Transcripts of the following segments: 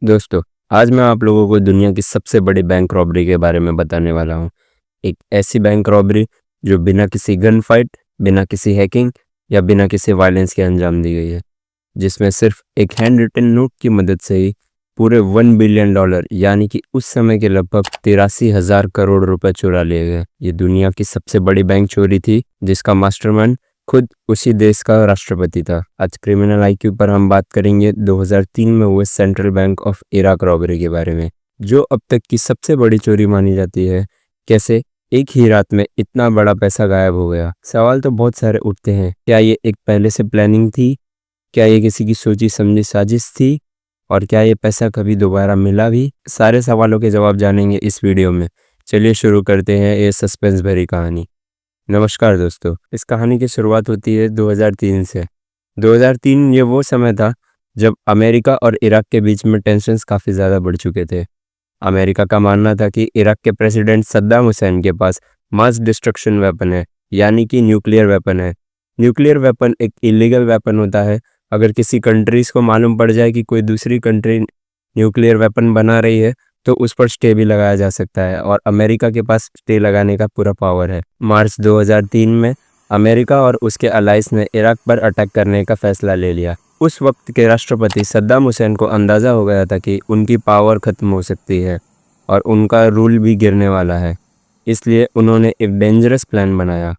दोस्तों, आज मैं आप लोगों को दुनिया की सबसे बड़ी बैंक रॉबरी के बारे में बताने वाला हूँ। एक ऐसी बैंक रॉबरी जो बिना किसी गन फाइट, बिना किसी हैकिंग या बिना किसी वायलेंस के अंजाम दी गई है, जिसमें सिर्फ एक हैंड रिटन नोट की मदद से ही पूरे $1 बिलियन यानी कि उस समय के लगभग 83,000 करोड़ रुपए चुरा लिए गए। ये दुनिया की सबसे बड़ी बैंक चोरी थी, जिसका मास्टरमाइंड खुद उसी देश का राष्ट्रपति था। आज क्रिमिनल आईक्यू पर हम बात करेंगे 2003 में हुए central bank of Iraq robbery के बारे में, जो अब तक की सबसे बड़ी चोरी मानी जाती है। कैसे एक ही रात में इतना बड़ा पैसा गायब हो गया? सवाल तो बहुत सारे उठते हैं। क्या ये एक पहले से प्लानिंग थी? क्या ये किसी की सोची समझी साजिश थी? और क्या ये पैसा कभी दोबारा मिला भी? सारे सवालों के जवाब जानेंगे इस वीडियो में। चलिए शुरू करते हैं ये सस्पेंस भरी कहानी। नमस्कार दोस्तों, इस कहानी की शुरुआत होती है 2003 से। 2003 ये वो समय था जब अमेरिका और इराक के बीच में टेंशन्स काफ़ी ज़्यादा बढ़ चुके थे। अमेरिका का मानना था कि इराक के प्रेसिडेंट सद्दाम हुसैन के पास मास डिस्ट्रक्शन वेपन है, यानी कि न्यूक्लियर वेपन है। न्यूक्लियर वेपन एक इलीगल वेपन होता है। अगर किसी कंट्रीज़ को मालूम पड़ जाए कि कोई दूसरी कंट्री न्यूक्लियर वेपन बना रही है, तो उस पर स्टे भी लगाया जा सकता है, और अमेरिका के पास स्टे लगाने का पूरा पावर है। मार्च 2003 में अमेरिका और उसके अलाइज ने इराक पर अटैक करने का फैसला ले लिया। उस वक्त के राष्ट्रपति सद्दाम हुसैन को अंदाज़ा हो गया था कि उनकी पावर ख़त्म हो सकती है और उनका रूल भी गिरने वाला है। इसलिए उन्होंने एक डेंजरस प्लान बनाया,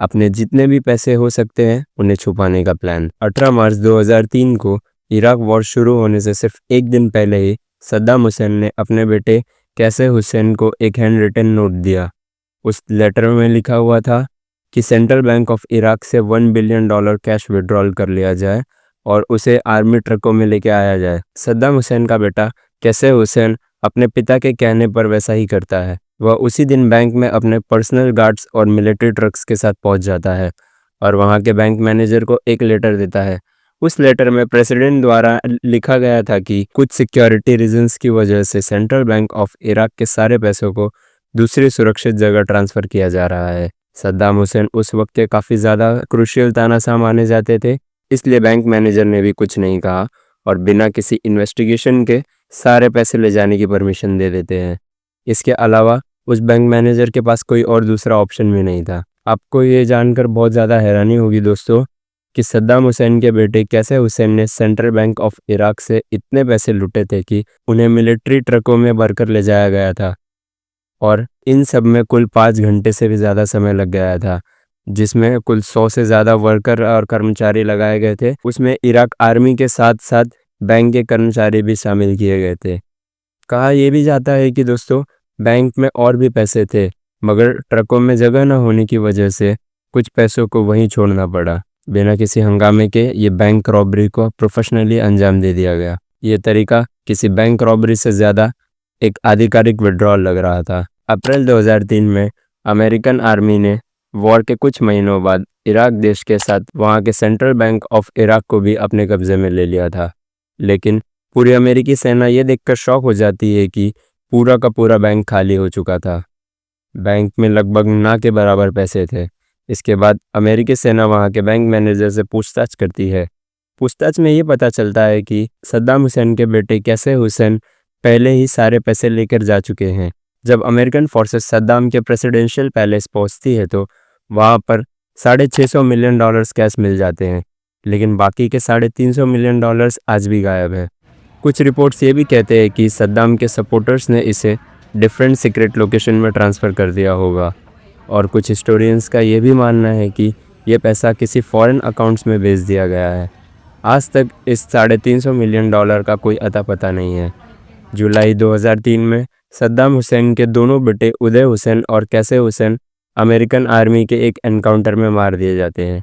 अपने जितने भी पैसे हो सकते हैं उन्हें छुपाने का प्लान। 18 मार्च 2003 को इराक वॉर शुरू होने से सिर्फ एक दिन पहले ही सद्दाम हुसैन ने अपने बेटे कैसे हुसैन को एक हैंड रिटन नोट दिया। उस लेटर में लिखा हुआ था कि सेंट्रल बैंक ऑफ इराक से $1 बिलियन कैश विड्रॉल कर लिया जाए और उसे आर्मी ट्रकों में लेके आया जाए। सद्दाम हुसैन का बेटा कैसे हुसैन अपने पिता के कहने पर वैसा ही करता है। वह उसी दिन बैंक में अपने पर्सनल गार्ड्स और मिलिट्री ट्रक्स के साथ पहुंच जाता है और वहां के बैंक मैनेजर को एक लेटर देता है। उस लेटर में प्रेसिडेंट द्वारा लिखा गया था कि कुछ सिक्योरिटी रीजंस की वजह से सेंट्रल बैंक ऑफ इराक के सारे पैसों को दूसरी सुरक्षित जगह ट्रांसफ़र किया जा रहा है। सद्दाम हुसैन उस वक्त के काफ़ी ज़्यादा क्रूशियल तानाशाह माने जाते थे, इसलिए बैंक मैनेजर ने भी कुछ नहीं कहा और बिना किसी इन्वेस्टिगेशन के सारे पैसे ले जाने की परमिशन दे देते हैं। इसके अलावा उस बैंक मैनेजर के पास कोई और दूसरा ऑप्शन भी नहीं था। आपको ये जानकर बहुत ज़्यादा हैरानी होगी दोस्तों कि सद्दाम हुसैन के बेटे कैसे हुसैन ने सेंट्रल बैंक ऑफ इराक से इतने पैसे लूटे थे कि उन्हें मिलिट्री ट्रकों में भरकर ले जाया गया था, और इन सब में कुल 5 घंटे से भी ज़्यादा समय लग गया था, जिसमें कुल 100 से ज़्यादा वर्कर और कर्मचारी लगाए गए थे। उसमें इराक आर्मी के साथ साथ बैंक के कर्मचारी भी शामिल किए गए थे। कहा यह भी जाता है कि दोस्तों बैंक में और भी पैसे थे, मगर ट्रकों में जगह न होने की वजह से कुछ पैसों को वहीं छोड़ना पड़ा। बिना किसी हंगामे के ये बैंक रॉबरी को प्रोफेशनली अंजाम दे दिया गया। ये तरीका किसी बैंक रॉबरी से ज़्यादा एक आधिकारिक विड्रॉल लग रहा था। अप्रैल 2003 में अमेरिकन आर्मी ने वॉर के कुछ महीनों बाद इराक देश के साथ वहाँ के सेंट्रल बैंक ऑफ इराक को भी अपने कब्जे में ले लिया था। लेकिन पूरी अमेरिकी सेना ये देखकर शॉक हो जाती है कि पूरा का पूरा बैंक खाली हो चुका था। बैंक में लगभग ना के बराबर पैसे थे। इसके बाद अमेरिकी सेना वहाँ के बैंक मैनेजर से पूछताछ करती है। पूछताछ में ये पता चलता है कि सद्दाम हुसैन के बेटे कैसे हुसैन पहले ही सारे पैसे लेकर जा चुके हैं। जब अमेरिकन फोर्सेस सद्दाम के प्रेसिडेंशियल पैलेस पहुंचती है तो वहां पर $650 मिलियन कैश मिल जाते हैं, लेकिन बाकी के $350 मिलियन आज भी गायब है। कुछ रिपोर्ट्स ये भी कहते हैं कि सद्दाम के सपोर्टर्स ने इसे डिफरेंट सीक्रेट लोकेशन में ट्रांसफ़र कर दिया होगा, और कुछ हिस्टोरियंस का ये भी मानना है कि ये पैसा किसी फॉरेन अकाउंट्स में भेज दिया गया है। आज तक इस $350 मिलियन का कोई अता पता नहीं है। जुलाई 2003 में सद्दाम हुसैन के दोनों बेटे उदय हुसैन और कैसे हुसैन अमेरिकन आर्मी के एक एनकाउंटर में मार दिए जाते हैं।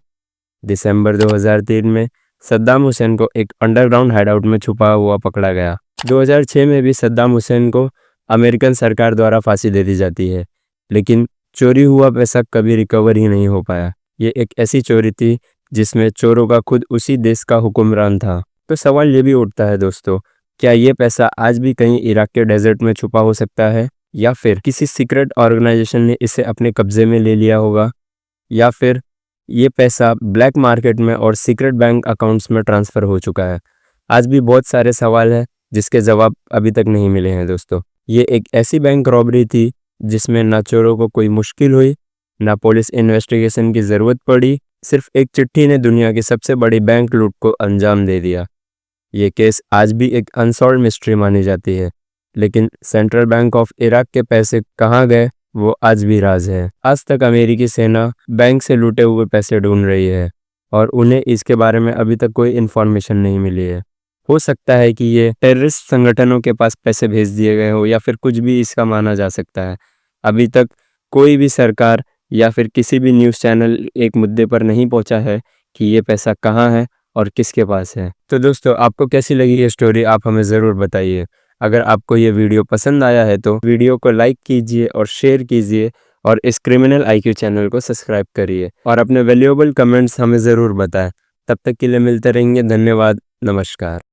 दिसंबर 2003 में सद्दाम हुसैन को एक अंडरग्राउंड हाइडआउट में छुपा हुआ पकड़ा गया। 2006 में भी सद्दाम हुसैन को अमेरिकन सरकार द्वारा फांसी दे दी जाती है, लेकिन चोरी हुआ पैसा कभी रिकवर ही नहीं हो पाया। ये एक ऐसी चोरी थी जिसमें चोरों का खुद उसी देश का हुक्मरान था। तो सवाल ये भी उठता है दोस्तों, क्या ये पैसा आज भी कहीं इराक के डेजर्ट में छुपा हो सकता है, या फिर किसी सीक्रेट ऑर्गेनाइजेशन ने इसे अपने कब्जे में ले लिया होगा, या फिर ये पैसा ब्लैक मार्केट में और सीक्रेट बैंक अकाउंट्स में ट्रांसफ़र हो चुका है। आज भी बहुत सारे सवाल हैं जिसके जवाब अभी तक नहीं मिले हैं दोस्तों। ये एक ऐसी बैंक रॉबरी थी जिसमें ना चोरों को कोई मुश्किल हुई, ना पुलिस इन्वेस्टिगेशन की ज़रूरत पड़ी, सिर्फ एक चिट्ठी ने दुनिया की सबसे बड़ी बैंक लूट को अंजाम दे दिया। ये केस आज भी एक अनसॉल्व्ड मिस्ट्री मानी जाती है, लेकिन सेंट्रल बैंक ऑफ इराक के पैसे कहाँ गए वो आज भी राज है। आज तक अमेरिकी सेना बैंक से लूटे हुए पैसे ढूंढ रही है और उन्हें इसके बारे में अभी तक कोई इन्फॉर्मेशन नहीं मिली है। हो सकता है कि ये टेररिस्ट संगठनों के पास पैसे भेज दिए गए हो या फिर कुछ भी इसका माना जा सकता है। अभी तक कोई भी सरकार या फिर किसी भी न्यूज़ चैनल एक मुद्दे पर नहीं पहुंचा है कि ये पैसा कहाँ है और किसके पास है। तो दोस्तों, आपको कैसी लगी ये स्टोरी, आप हमें ज़रूर बताइए। अगर आपको ये वीडियो पसंद आया है तो वीडियो को लाइक कीजिए और शेयर कीजिए और इस क्रिमिनल आईक्यू चैनल को सब्सक्राइब करिए और अपने वैल्यूएबल कमेंट्स हमें ज़रूर बताएं। तब तक के लिए मिलते रहेंगे। धन्यवाद। नमस्कार।